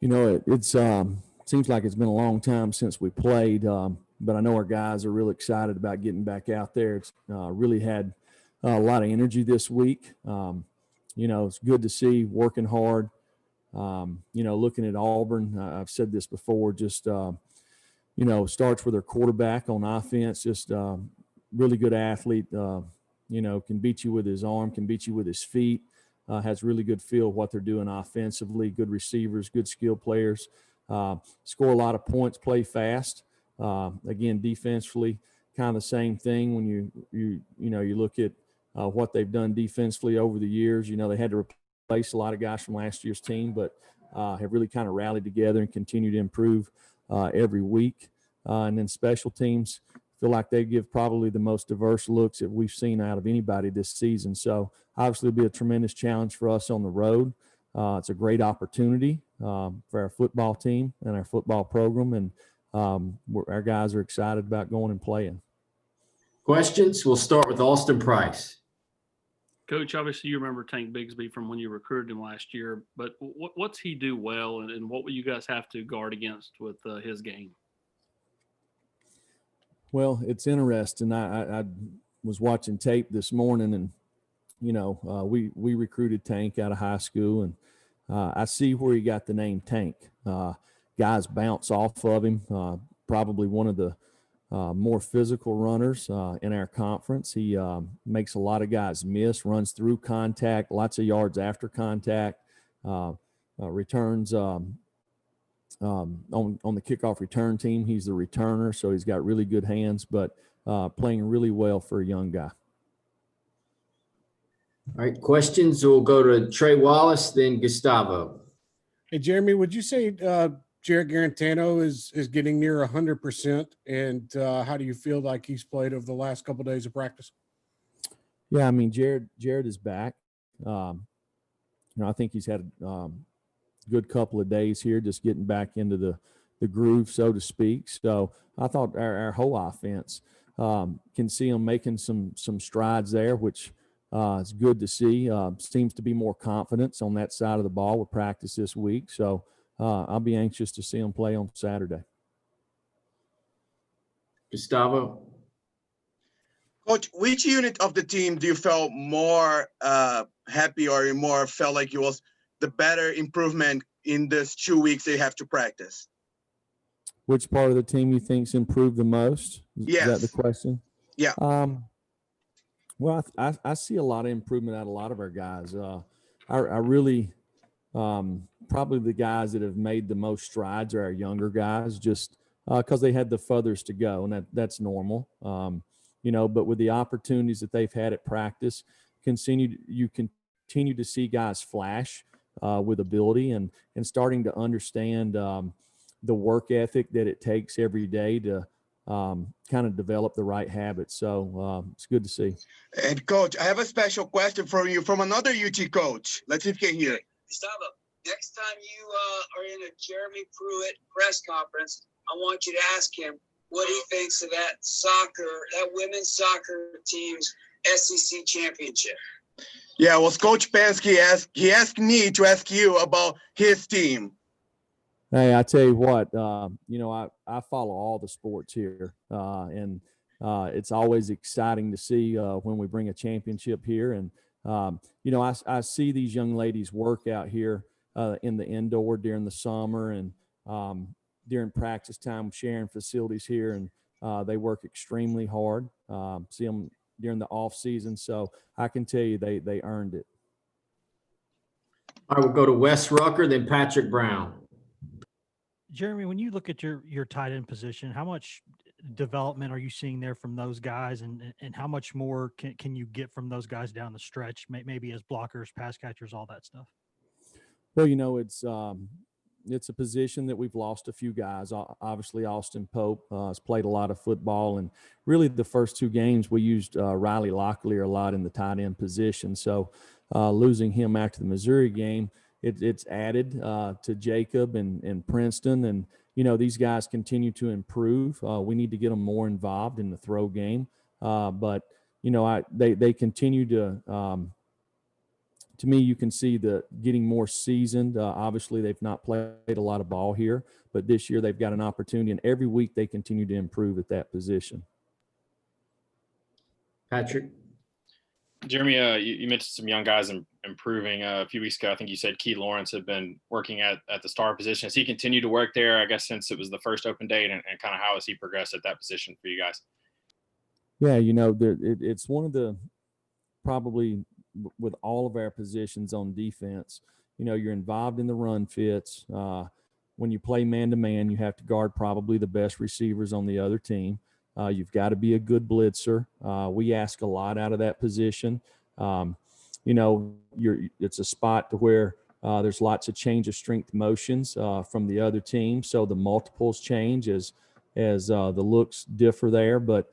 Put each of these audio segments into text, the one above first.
It's seems like it's been a long time since we played, but I know our guys are really excited about getting back out there. It's really had a lot of energy this week. It's good to see working hard. Looking at Auburn, I've said this before, just, starts with their quarterback on offense, just really good athlete, can beat you with his arm, can beat you with his feet, has really good feel of what they're doing offensively, good receivers, good skill players, score a lot of points, play fast. Again, defensively, kind of the same thing when you look at what they've done defensively over the years. They had to replace a lot of guys from last year's team, but have really kind of rallied together and continue to improve every week. And then special teams, feel like they give probably the most diverse looks that we've seen out of anybody this season. So obviously it'll be a tremendous challenge for us on the road. It's a great opportunity for our football team and our football program, and our guys are excited about going and playing. Questions? We'll start with Austin Price. Coach, obviously you remember Tank Bigsby from when you recruited him last year, but what's he do well, and what will you guys have to guard against with his game? Well, it's interesting. I was watching tape this morning, and we recruited Tank out of high school, and I see where he got the name Tank. Guys bounce off of him. Probably one of the more physical runners in our conference. He makes a lot of guys miss, runs through contact, lots of yards after contact, returns on the kickoff return team. He's the returner, so he's got really good hands, but playing really well for a young guy. All right, questions. We'll go to Trey Wallace, then Gustavo. Hey, Jeremy, would you say Jarrett Garantano is getting near 100%, and how do you feel like he's played over the last couple of days of practice? Yeah, I mean, Jared is back. I think he's had a good couple of days here, just getting back into the groove, so to speak. So I thought our whole offense can see him making some strides there, which is good to see. Seems to be more confidence on that side of the ball with practice this week. So I'll be anxious to see him play on Saturday. Gustavo? Coach, which unit of the team do you felt more happy, or you more felt like it was the better improvement in this 2 weeks they have to practice? Which part of the team you think's improved the most? Yes. Is that the question? Yeah. Well, I see a lot of improvement out of a lot of our guys. I really probably the guys that have made the most strides are our younger guys, just because they had the furthest to go, and that's normal. But with the opportunities that they've had at practice, you continue to see guys flash with ability and starting to understand the work ethic that it takes every day to kind of develop the right habits. So it's good to see. And Coach, I have a special question for you from another UT coach. Let's see if you can hear it. Gustavo, next time you are in a Jeremy Pruitt press conference, I want you to ask him what he thinks of that women's soccer team's SEC championship. Yeah, well, Coach Pensky asked me to ask you about his team. Hey, I tell you what, I follow all the sports here, and it's always exciting to see when we bring a championship here. And, I see these young ladies work out here in the indoor during the summer and during practice time, sharing facilities here, and they work extremely hard. See them during the off season. So I can tell you they earned it. All right, we'll go to Wes Rucker, then Patrick Brown. Jeremy, when you look at your tight end position, how much development are you seeing there from those guys, and how much more can you get from those guys down the stretch, maybe as blockers, pass catchers, all that stuff? Well, it's a position that we've lost a few guys. Obviously, Austin Pope has played a lot of football, and really the first two games we used Riley Locklear a lot in the tight end position. So losing him after the Missouri game, it's added to Jacob and Princeton, and these guys continue to improve. We need to get them more involved in the throw game, but they continue to to me, you can see the getting more seasoned. Obviously, they've not played a lot of ball here, but this year they've got an opportunity, and every week they continue to improve at that position. Patrick? Jeremy, you mentioned some young guys improving a few weeks ago. I think you said Key Lawrence had been working at the star position. Has he continued to work there, I guess, since it was the first open date, and kind of how has he progressed at that position for you guys? Yeah, it's one of the probably with all of our positions on defense, you're involved in the run fits. When you play man-to-man, you have to guard probably the best receivers on the other team. You've got to be a good blitzer. We ask a lot out of that position. It's a spot to where there's lots of change of strength motions from the other team, so the multiples change as the looks differ there. But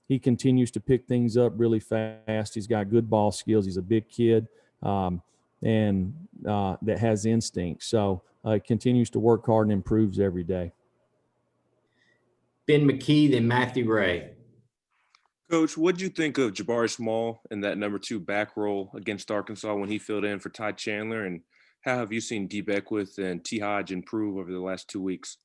he continues to pick things up really fast. He's got good ball skills. He's a big kid, and that has instinct. So he continues to work hard and improves every day. Ben McKee, then Matthew Ray. Coach, what did you think of Jabari Small in that number 2 back role against Arkansas when he filled in for Ty Chandler? And how have you seen D. Beckwith and T. Hodge improve over the last 2 weeks?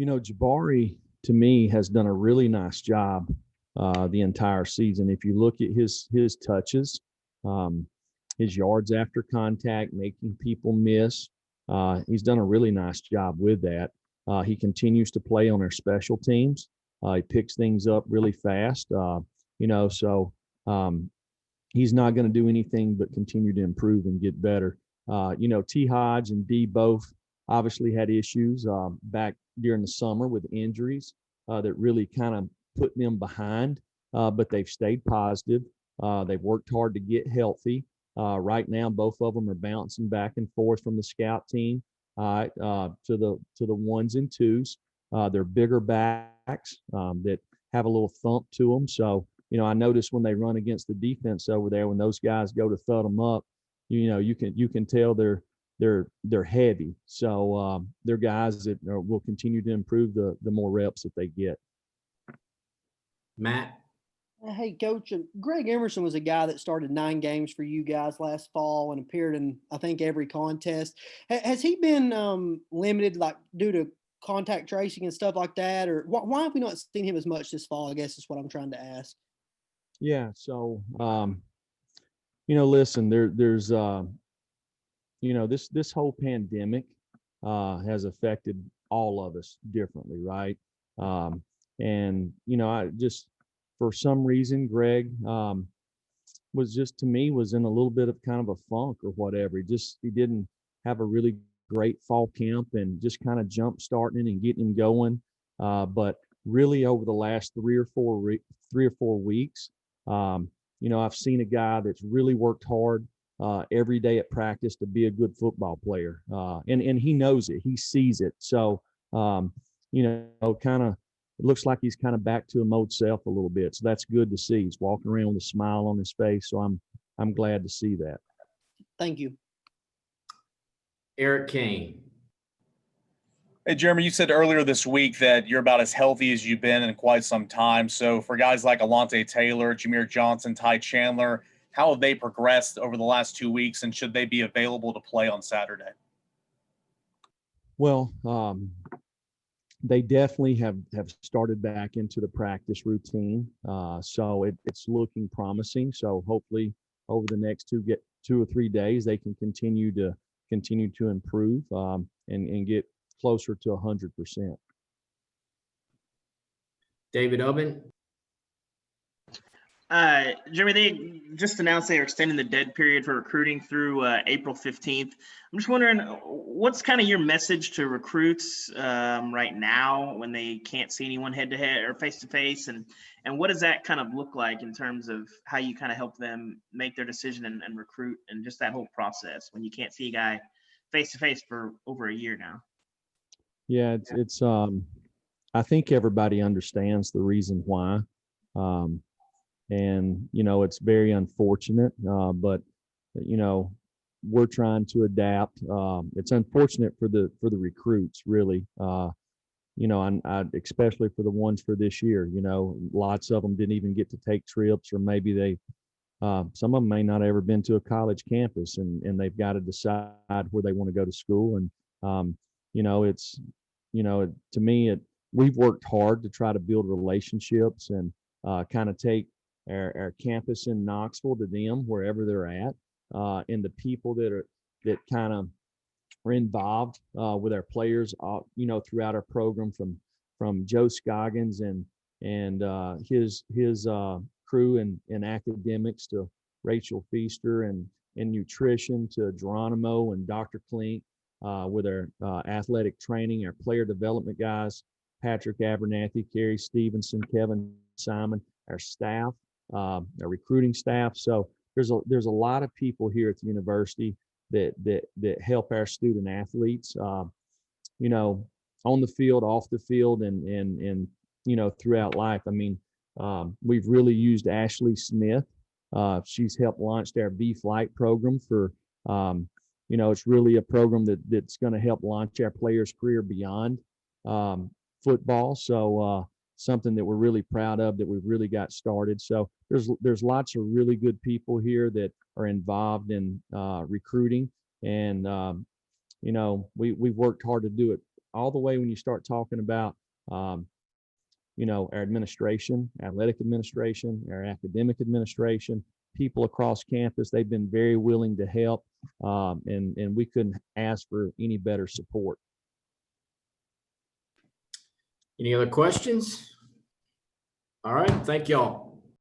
Jabari, to me, has done a really nice job the entire season. If you look at his touches, his yards after contact, making people miss, he's done a really nice job with that. He continues to play on our special teams. He picks things up really fast, so he's not going to do anything but continue to improve and get better. T. Hodge and D both obviously had issues back during the summer with injuries that really kind of put them behind, but they've stayed positive. They've worked hard to get healthy. Right now, both of them are bouncing back and forth from the scout team to the ones and twos. They're bigger backs that have a little thump to them. So, I noticed when they run against the defense over there, when those guys go to thud them up, you can tell they're heavy. So they're guys that will continue to improve the more reps that they get. Matt? Hey, Coach, Greg Emerson was a guy that started 9 games for you guys last fall and appeared in, I think, every contest. Has he been limited, like, due to contact tracing and stuff like that? Or why have we not seen him as much this fall, I guess is what I'm trying to ask. Yeah, so, listen, there's this whole pandemic has affected all of us differently, right? I just, for some reason, Greg was in a little bit of kind of a funk or whatever. He didn't have a really great fall camp and just kind of jump starting and getting him going. But really over the last 3 or 4 weeks, I've seen a guy that's really worked hard every day at practice to be a good football player. And he knows it, he sees it. So, kind of, it looks like he's kind of back to his old self a little bit. So that's good to see. He's walking around with a smile on his face. So I'm glad to see that. Thank you. Eric Kane. Hey, Jeremy, you said earlier this week that you're about as healthy as you've been in quite some time. So for guys like Alontae Taylor, Jameer Johnson, Ty Chandler, how have they progressed over the last 2 weeks, and should they be available to play on Saturday? Well, they definitely have started back into the practice routine. So it's looking promising. So hopefully over the next 2 or 3 days, they can continue to improve and get closer to 100%. David Ubben. Jeremy, they just announced they are extending the dead period for recruiting through April 15th. I'm just wondering, what's kind of your message to recruits right now when they can't see anyone head-to-head or face-to-face, and what does that kind of look like in terms of how you kind of help them make their decision and recruit, and just that whole process when you can't see a guy face-to-face for over a year now? Yeah, it's I think everybody understands the reason why. And, it's very unfortunate, but, we're trying to adapt. It's unfortunate for the recruits, really, and especially for the ones for this year. Lots of them didn't even get to take trips, or maybe they some of them may not have ever been to a college campus, and they've got to decide where they want to go to school. And, it's, to me, we've worked hard to try to build relationships and kind of take our campus in Knoxville to them wherever they're at, and the people that kind of are involved with our players, throughout our program, from Joe Scoggins and his crew in academics, to Rachel Feaster and nutrition, to Geronimo and Dr. Klink with our athletic training, our player development guys, Patrick Abernathy, Kerry Stevenson, Kevin Simon, our staff, our recruiting staff. So there's a lot of people here at the university that help our student athletes, on the field, off the field, and throughout life. I mean, we've really used Ashley Smith. She's helped launch our B-Flight program for, it's really a program that's going to help launch our players' career beyond football. So something that we're really proud of, that we've really got started. So there's lots of really good people here that are involved in recruiting, and we've worked hard to do it all the way. When you start talking about our administration, athletic administration, our academic administration, people across campus, they've been very willing to help, and we couldn't ask for any better support. Any other questions? All right, thank y'all.